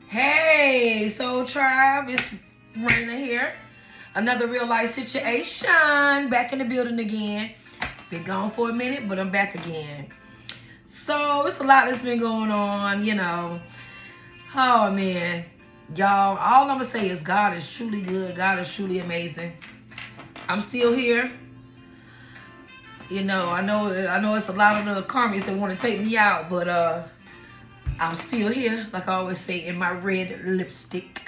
Hey, Soul Tribe, it's Raina here. Another real life situation. Back in the building again. Been gone for a minute, but I'm back again. So it's a lot that's been going on. Oh man. Y'all, all I'm gonna say is God is truly good. God is truly amazing. I'm still here. I know it's a lot of the karmics that want to take me out, but I'm still here, like I always say, in my red lipstick.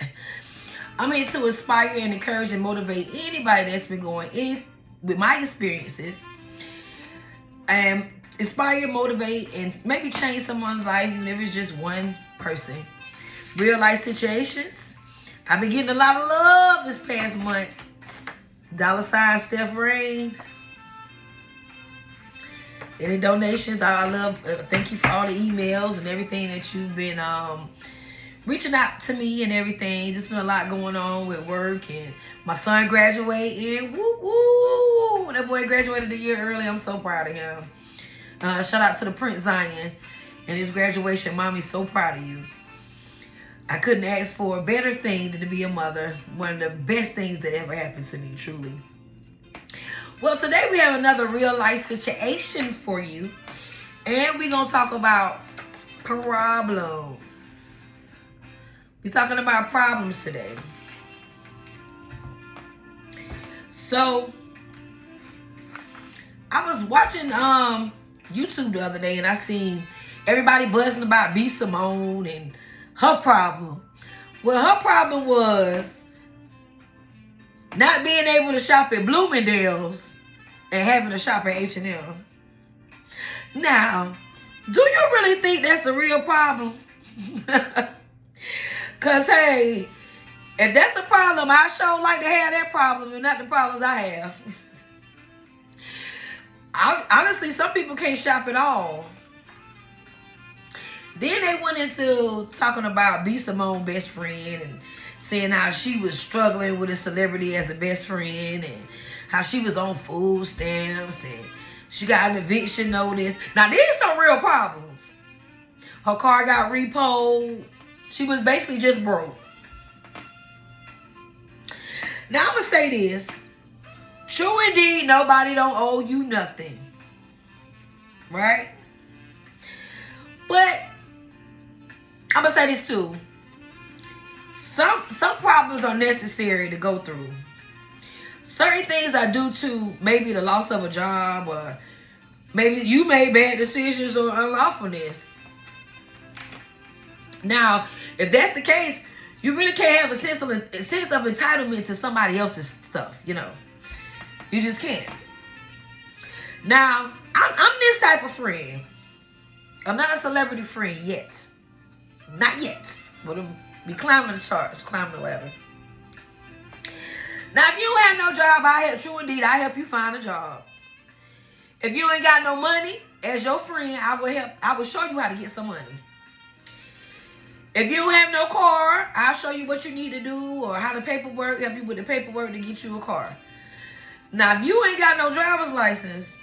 I'm here to inspire and encourage and motivate anybody that's been going with my experiences, and inspire, motivate, and maybe change someone's life, even if it's just one person. Real life situations. I've been getting a lot of love this past month. $ Steph Rain. Any donations, I love. Thank you for all the emails and everything that you've been reaching out to me and everything. Just been a lot going on with work, and my son graduating. Woo woo! That boy graduated a year early. I'm so proud of him. Shout out to the Prince Zion and his graduation. Mommy's so proud of you. I couldn't ask for a better thing than to be a mother. One of the best things that ever happened to me, truly. Well, today we have another real life situation for you. And we're going to talk about problems. We're talking about problems today. So, I was watching YouTube the other day, and I seen everybody buzzing about B. Simone and her problem. Well, her problem was not being able to shop at Bloomingdale's and having to shop at H&M. Now, do you really think that's a real problem? Because, hey, if that's a problem, I sure like to have that problem and not the problems I have. Honestly, some people can't shop at all. Then they went into talking about B. Simone's best friend and saying how she was struggling with a celebrity as a best friend and how she was on food stamps and she got an eviction notice. Now, these are some real problems. Her car got repoed. She was basically just broke. Now, I'm going to say this. True indeed, nobody don't owe you nothing. Right? But I'm going to say this too. Some problems are necessary to go through. Certain things are due to maybe the loss of a job, or maybe you made bad decisions or unlawfulness. Now, if that's the case, you really can't have a sense of entitlement to somebody else's stuff, You just can't. Now, I'm this type of friend. I'm not a celebrity friend yet. Not yet. But I'm be climbing the charts, climbing the ladder. Now, if you don't have no job, I help you find a job. If you ain't got no money, as your friend, I will show you how to get some money. If you don't have no car, I'll show you what you need to do or how to help you with the paperwork to get you a car. Now, if you ain't got no driver's license,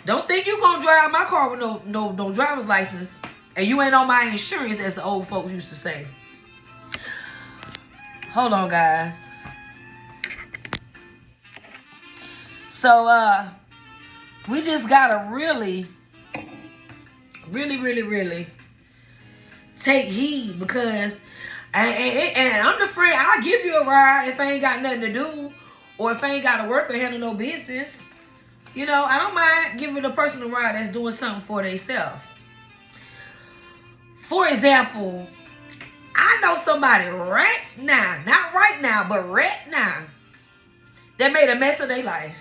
don't think you gonna drive my car with no driver's license and you ain't on my insurance, as the old folks used to say. Hold on, guys. So, we just gotta really take heed, because and I'm the friend, I'll give you a ride if I ain't got nothing to do or if I ain't got to work or handle no business. I don't mind giving a person a ride that's doing something for themselves. For example, I know somebody right now, not right now, but right now, that made a mess of their life.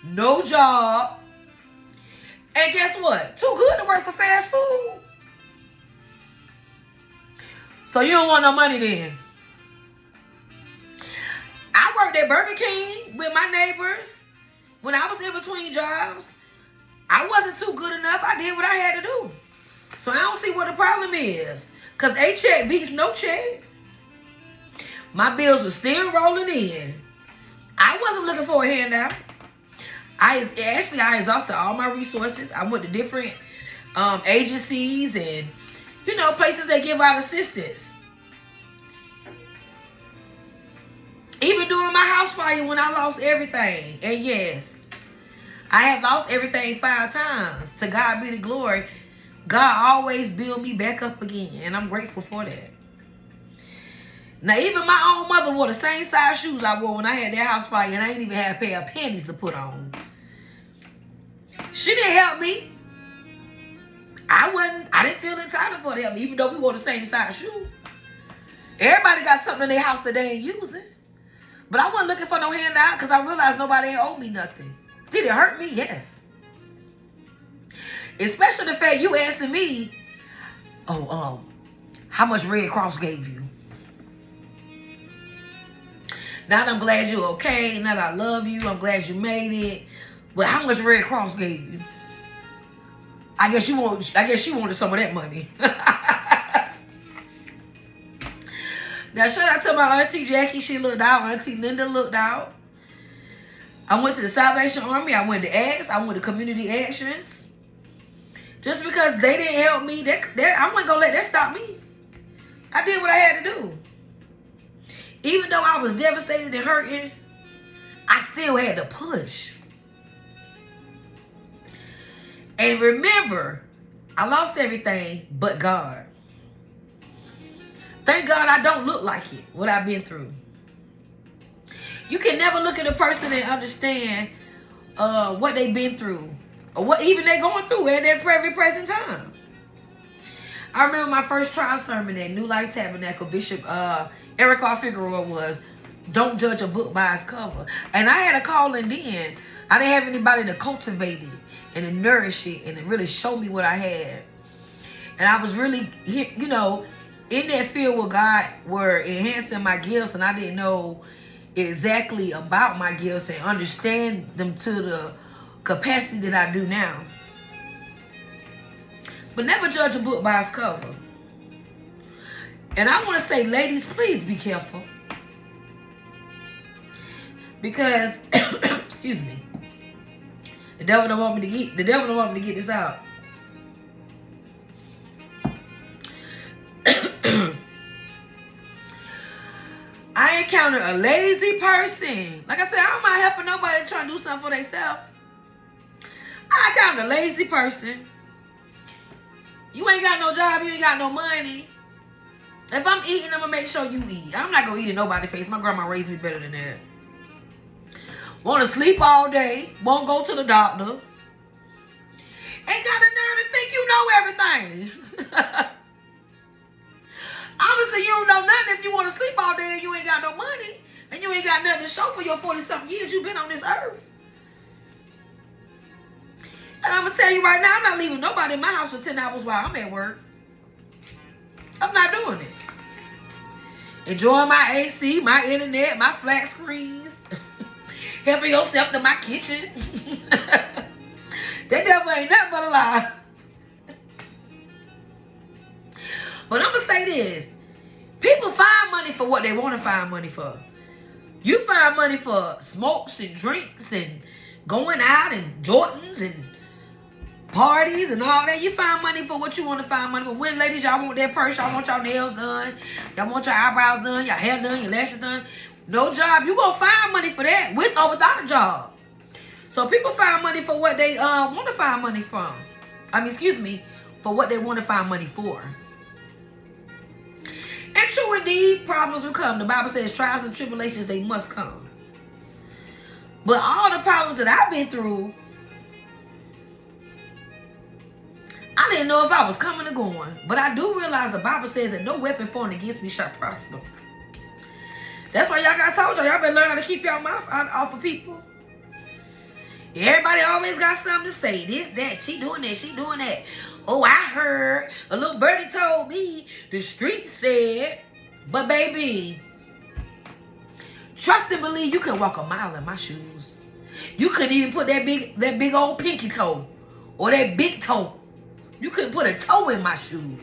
No job. And guess what? Too good to work for fast food. So you don't want no money then. I worked at Burger King with my neighbors when I was in between jobs. I wasn't too good enough. I did what I had to do. So I don't see what the problem is. Because a check beats no check. My bills were still rolling in. I wasn't looking for a handout. I exhausted all my resources. I went to different agencies and, places that give out assistance. Even during my house fire when I lost everything. And yes, I had lost everything 5 times. To God be the glory. God always built me back up again. And I'm grateful for that. Now, even my own mother wore the same size shoes I wore when I had that house fire. And I didn't even have a pair of panties to put on. She didn't help me. I didn't feel entitled for them, even though we wore the same size shoe. Everybody got something in their house that they ain't using. But I wasn't looking for no handout because I realized nobody ain't owed me nothing. Did it hurt me? Yes. Especially the fact you asking me, how much Red Cross gave you? Now that I'm glad you're okay, now that I love you, I'm glad you made it. But how much Red Cross gave you? I guess you wanted some of that money. Now, shout out to my Auntie Jackie. She looked out. Auntie Linda looked out. I went to the Salvation Army. I went to Acts. I went to Community Actions. Just because they didn't help me, I wasn't going to let that stop me. I did what I had to do. Even though I was devastated and hurting, I still had to push. And remember, I lost everything but God. Thank God I don't look like it, what I've been through. You can never look at a person and understand what they've been through. Or what even they're going through at their very present time. I remember my first trial sermon at New Life Tabernacle. Bishop Eric R. Figueroa was, don't judge a book by its cover. And I had a calling then. I didn't have anybody to cultivate it and to nourish it and to really show me what I had. And I was really, in that field where God were enhancing my gifts, and I didn't know exactly about my gifts and understand them to the capacity that I do now. But never judge a book by its cover. And I want to say, ladies, please be careful. Because, excuse me, the devil don't want me to get this out. I encountered a lazy person. Like I said, I don't mind helping nobody trying to do something for themselves. I encountered a lazy person. You ain't got no job, you ain't got no money. If I'm eating, I'm gonna make sure you eat. I'm not gonna eat in nobody's face. My grandma raised me better than that. Want to sleep all day, won't go to the doctor. Ain't got the nerve to think you know everything. Obviously, you don't know nothing if you want to sleep all day and you ain't got no money and you ain't got nothing to show for your 40-something years you've been on this earth. And I'm going to tell you right now, I'm not leaving nobody in my house for 10 hours while I'm at work. I'm not doing it. Enjoying my AC, my internet, my flat screens. Helping yourself to my kitchen. That devil ain't nothing but a lie. But I'm going to say this. People find money for what they want to find money for. You find money for smokes and drinks and going out and Jordans and parties and all that. You find money for what you want to find money for. When ladies, y'all want that purse, y'all want y'all nails done, y'all want your eyebrows done, your hair done, your lashes done. No job. You going to find money for that with or without a job. So people find money for what they want to find money from. For what they want to find money for. And true indeed, problems will come. The Bible says trials and tribulations, they must come. But all the problems that I've been through, I didn't know if I was coming or going. But I do realize the Bible says that no weapon formed against me shall prosper. That's why y'all got told y'all better learn how to keep your mouth off of people. Everybody always got something to say. This, that, she doing that, she doing that. Oh, I heard. A little birdie told me. The street said. But baby, trust and believe you can walk a mile in my shoes. You couldn't even put that big old pinky toe. Or that big toe. You couldn't put a toe in my shoes.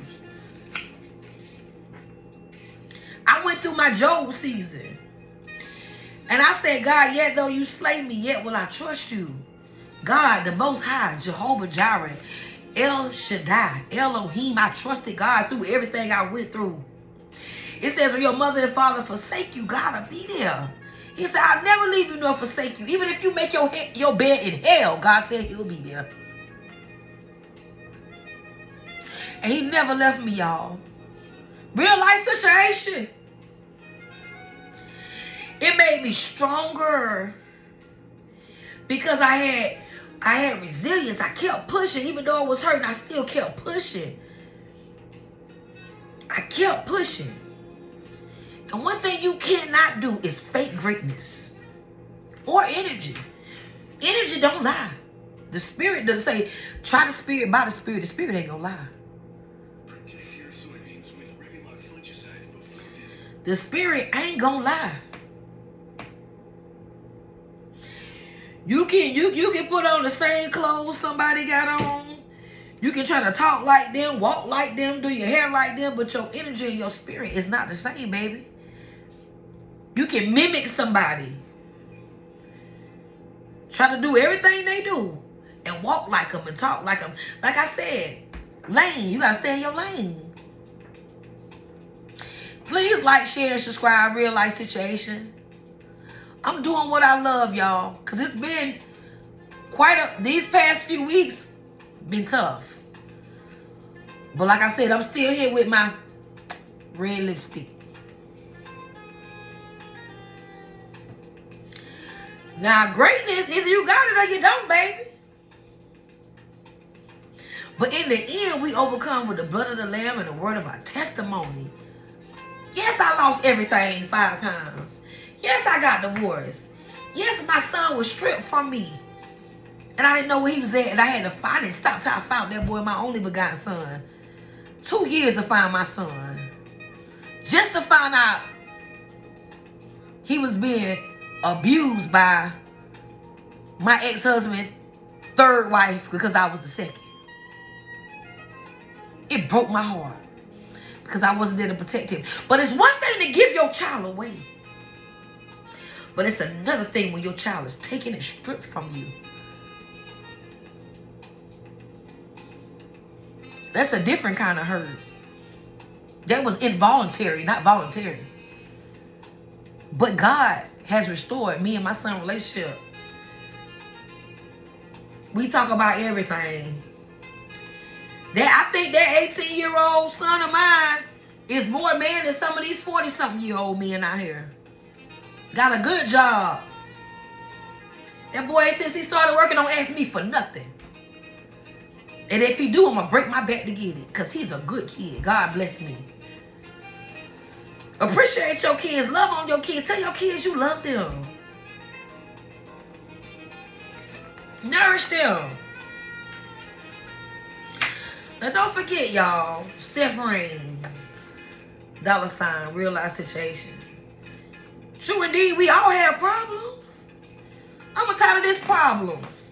I went through my Job season. And I said, God, yet though you slay me, yet will I trust you. God, the Most High, Jehovah Jireh, El Shaddai, Elohim, I trusted God through everything I went through. It says, when your mother and father forsake you, God will be there. He said, I'll never leave you nor forsake you. Even if you make your bed in hell, God said he'll be there. And he never left me, y'all. Real life situation. It made me stronger. Because I had resilience. I kept pushing. Even though I was hurting, I still kept pushing. I kept pushing. And one thing you cannot do is fake greatness or energy. Energy don't lie. The spirit doesn't say, try the spirit by the spirit. The spirit ain't gonna lie. Protect your soybeans with Revilock fungicide before dizzy. The spirit ain't gonna lie. You can put on the same clothes somebody got on. You can try to talk like them, walk like them, do your hair like them, but your energy and your spirit is not the same, baby. You can mimic somebody. Try to do everything they do and walk like them and talk like them. Like I said, lane. You got to stay in your lane. Please like, share, and subscribe. Real life situation. I'm doing what I love, y'all. Because it's been these past few weeks been tough. But like I said, I'm still here with my red lipstick. Now, greatness, either you got it or you don't, baby. But in the end, we overcome with the blood of the Lamb and the word of our testimony. Yes, I lost everything 5 times. Yes, I got divorced. Yes, my son was stripped from me. And I didn't know where he was at. And I had to find and stop till I found that boy, my only begotten son. 2 years to find my son. Just to find out he was being abused by my ex-husband, 3rd wife, because I was the 2nd. It broke my heart because I wasn't there to protect him. But it's one thing to give your child away. But it's another thing when your child is taken and stripped from you. That's a different kind of hurt. That was involuntary, not voluntary. But God has restored me and my son's relationship. We talk about everything. I think that 18-year-old son of mine is more man than some of these 40-something-year-old men out here. Got a good job. That boy, since he started working, don't ask me for nothing. And if he do, I'm going to break my back to get it. Because he's a good kid. God bless me. Appreciate your kids. Love on your kids. Tell your kids you love them. Nourish them. Now don't forget, y'all. Steph Rain. $, real life situation. True indeed, we all have problems. I'm tired of these problems.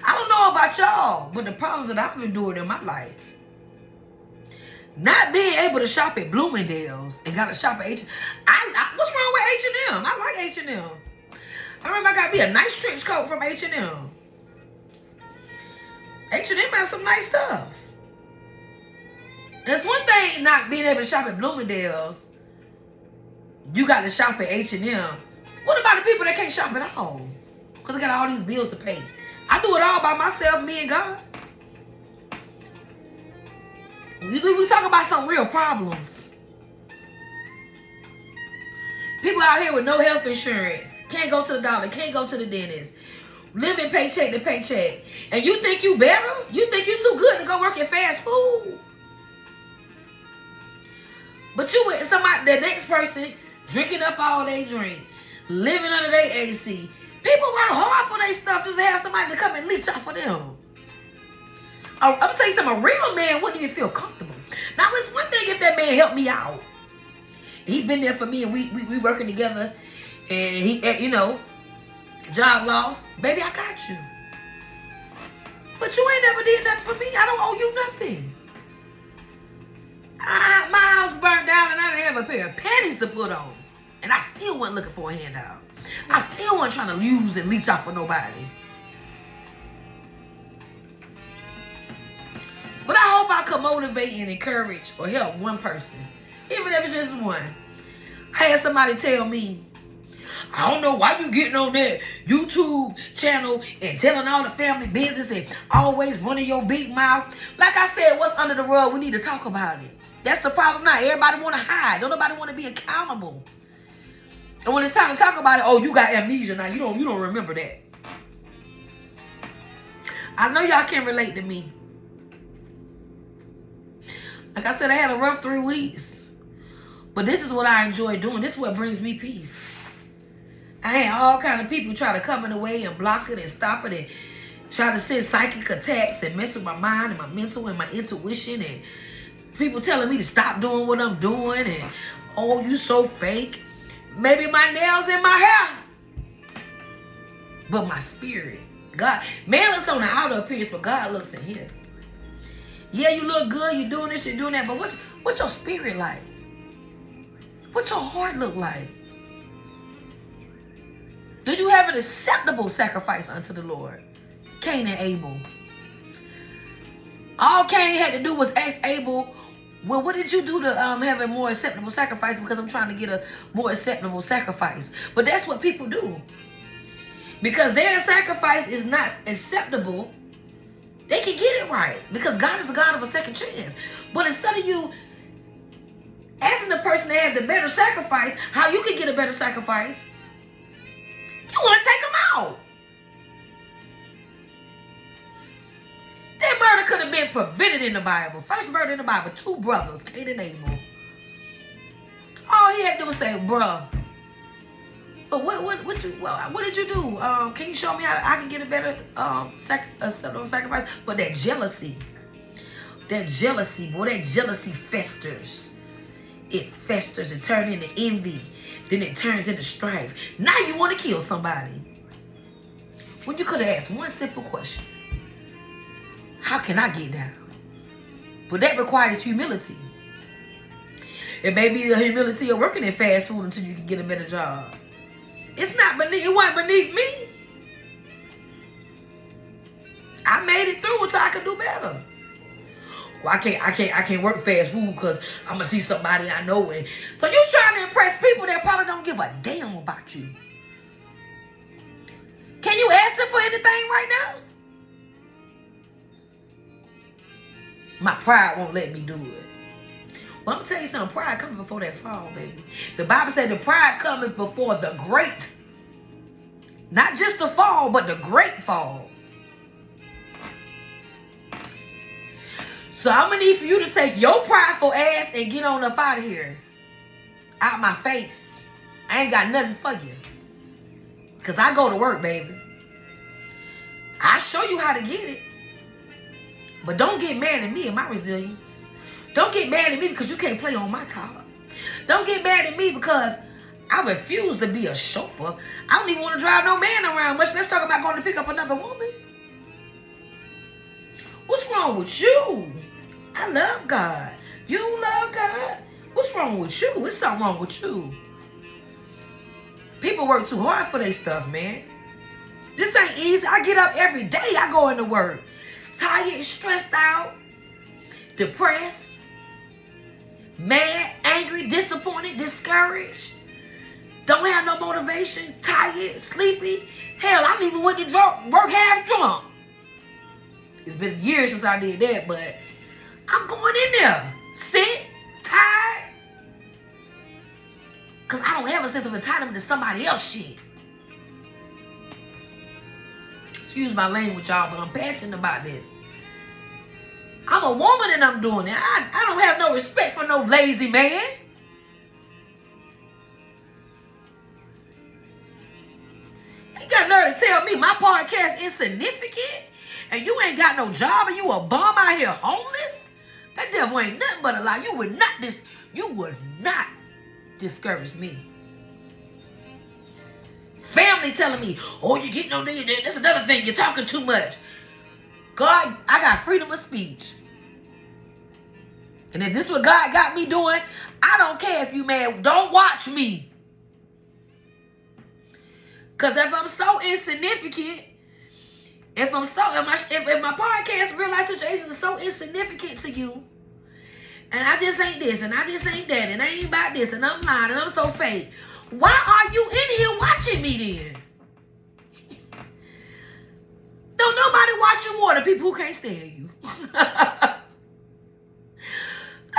I don't know about y'all, but the problems that I've endured in my life. Not being able to shop at Bloomingdale's and got to shop at H&M. What's wrong with H&M? I like H&M. I remember I got me a nice trench coat from H&M. H&M has some nice stuff. There's one thing not being able to shop at Bloomingdale's. You got to shop at H&M. What about the people that can't shop at all? Because they got all these bills to pay. I do it all by myself, me and God. We talk about some real problems. People out here with no health insurance. Can't go to the doctor. Can't go to the dentist. Living paycheck to paycheck. And you think you better? You think you too good to go work at fast food? But you with somebody, the next person, drinking up all they drink. Living under their AC. People work hard for their stuff just to have somebody to come and leech off of them. I'm going to tell you something. A real man wouldn't even feel comfortable. Now, it's one thing if that man helped me out. He been there for me and we working together. And he, you know, job lost. Baby, I got you. But you ain't never did nothing for me. I don't owe you nothing. My house burnt down and I didn't have a pair of panties to put on. And I still wasn't looking for a handout. I still wasn't trying to use and leech off for nobody. But I hope I could motivate and encourage or help one person. Even if it's just one. I had somebody tell me, I don't know why you getting on that YouTube channel and telling all the family business and always running your big mouth. Like I said, what's under the rug? We need to talk about it. That's the problem now. Everybody want to hide. Don't nobody want to be accountable. And when it's time to talk about it, oh, you got amnesia now. You don't remember that. I know y'all can relate to me. Like I said, I had a rough 3 weeks. But this is what I enjoy doing. This is what brings me peace. I had all kind of people try to come in the way and block it and stop it and try to send psychic attacks and mess with my mind and my mental and my intuition, and people telling me to stop doing what I'm doing and, oh, you so fake. Maybe my nails in my hair, but my spirit. God, man looks on the outer appearance, but God looks in here. Yeah, you look good, you're doing this, you're doing that, but what's your spirit like? What's your heart look like? Do you have an acceptable sacrifice unto the Lord? Cain and Abel. All Cain had to do was ask Abel, well, what did you do to have a more acceptable sacrifice? Because I'm trying to get a more acceptable sacrifice. But that's what people do. Because their sacrifice is not acceptable, they can get it right. Because God is a God of a second chance. But instead of you asking the person to have the better sacrifice, how you can get a better sacrifice, you want to take them out. That murder could have been prevented in the Bible. First murder in the Bible, 2 brothers, Cain and Abel. All he had to do was say, bruh, but what did you do? Can you show me how I can get a better sacrifice? But that jealousy, boy, that jealousy festers. It festers, it turns into envy. Then it turns into strife. Now you want to kill somebody. When you could have asked one simple question. How can I get down? But that requires humility. It may be the humility of working in fast food until you can get a better job. It wasn't beneath me. I made it through until I could do better. Well, I can't work fast food because I'm gonna see somebody I know. And so you trying to impress people that probably don't give a damn about you. Can you ask them for anything right now? My pride won't let me do it. Well, I'm gonna tell you something. Pride comes before that fall, baby. The Bible said the pride cometh before the great. Not just the fall, but the great fall. So I'm gonna need for you to take your prideful ass and get on up out of here. Out my face. I ain't got nothing for you. Because I go to work, baby. I show you how to get it. But don't get mad at me and my resilience. Don't get mad at me because you can't play on my top. Don't get mad at me because I refuse to be a chauffeur. I don't even want to drive no man around much. Let's talk about going to pick up another woman. What's wrong with you? I love God. You love God? What's wrong with you? There's something wrong with you. People work too hard for their stuff, man. This ain't easy. I get up every day. I go into work. Tired, stressed out, depressed, mad, angry, disappointed, discouraged. Don't have no motivation, tired, sleepy. Hell, I don't even went to work half drunk. It's been years since I did that, but I'm going in there. Sick, tired. Because I don't have a sense of entitlement to somebody else's shit. Excuse my language, y'all, but I'm passionate about this. I'm a woman and I'm doing it. I don't have no respect for no lazy man. You got nerve to tell me my podcast insignificant and you ain't got no job and you a bum out here homeless? That devil ain't nothing but a lie. You would not discourage me. Family telling me, oh, you're getting on there. That's another thing. You're talking too much. God, I got freedom of speech. And if this is what God got me doing, I don't care if you mad. Don't watch me. Because if I'm so insignificant, if my podcast real life situation is so insignificant to you, And I just ain't this, and I just ain't that, and I ain't about this, and I'm lying, and I'm so fake. Why are you in here watching me then? Don't nobody watch you more than people who can't stand you.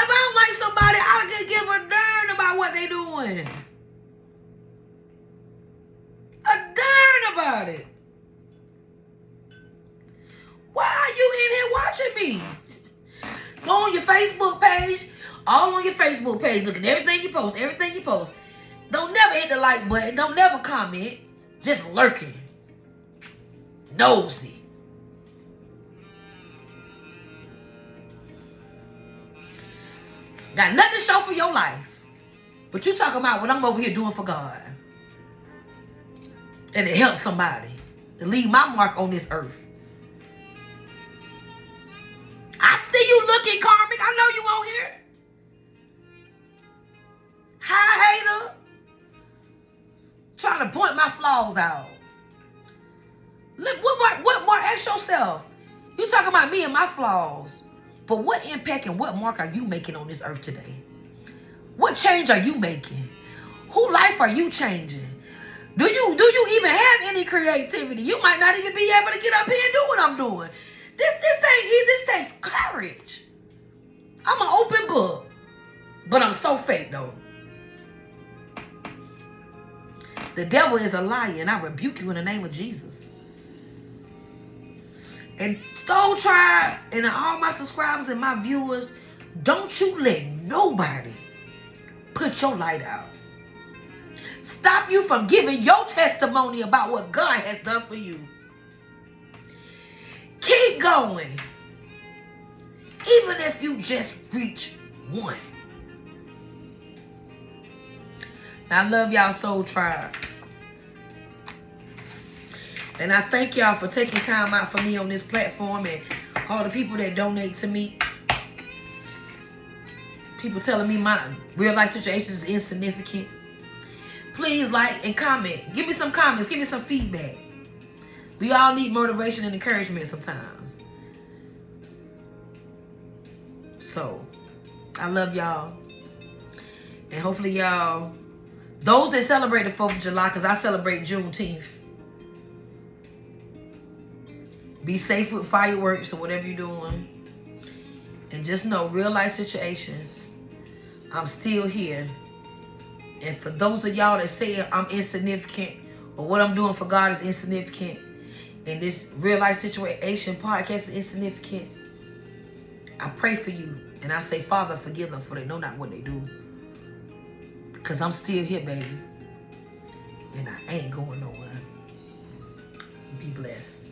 If I don't like somebody, I could give a darn about what they doing. A darn about it. Why are you in here watching me? Go on your Facebook page, all on your Facebook page, look at everything you post, everything you post. Don't never hit the like button, don't never comment, just lurking. Nosy. Got nothing to show for your life. But you talking about what I'm over here doing for God. And it helps somebody to leave my mark on this earth. I see you looking, Karmic. I know you on here. Hi, hater. Trying to point my flaws out. Look, what more? Ask yourself. You talking about me and my flaws. But what impact and what mark are you making on this earth today? What change are you making? Whose life are you changing? Do you even have any creativity? You might not even be able to get up here and do what I'm doing. This ain't easy. This takes courage. I'm an open book. But I'm so fake though. The devil is a liar, and I rebuke you in the name of Jesus. And Soul Tribe and all my subscribers and my viewers, don't you let nobody put your light out. Stop you from giving your testimony about what God has done for you. Keep going. Even if you just reach one. I love y'all, Soul Tribe. And I thank y'all for taking time out for me on this platform and all the people that donate to me. People telling me my real life situation is insignificant. Please like and comment. Give me some comments. Give me some feedback. We all need motivation and encouragement sometimes. So, I love y'all. And hopefully y'all, those that celebrate the 4th of July, because I celebrate Juneteenth, be safe with fireworks or whatever you're doing. And just know, real life situations, I'm still here. And for those of y'all that say I'm insignificant or what I'm doing for God is insignificant, and this real life situation podcast is insignificant, I pray for you. And I say, Father, forgive them, for they know not what they do. Because I'm still here, baby. And I ain't going nowhere. Be blessed.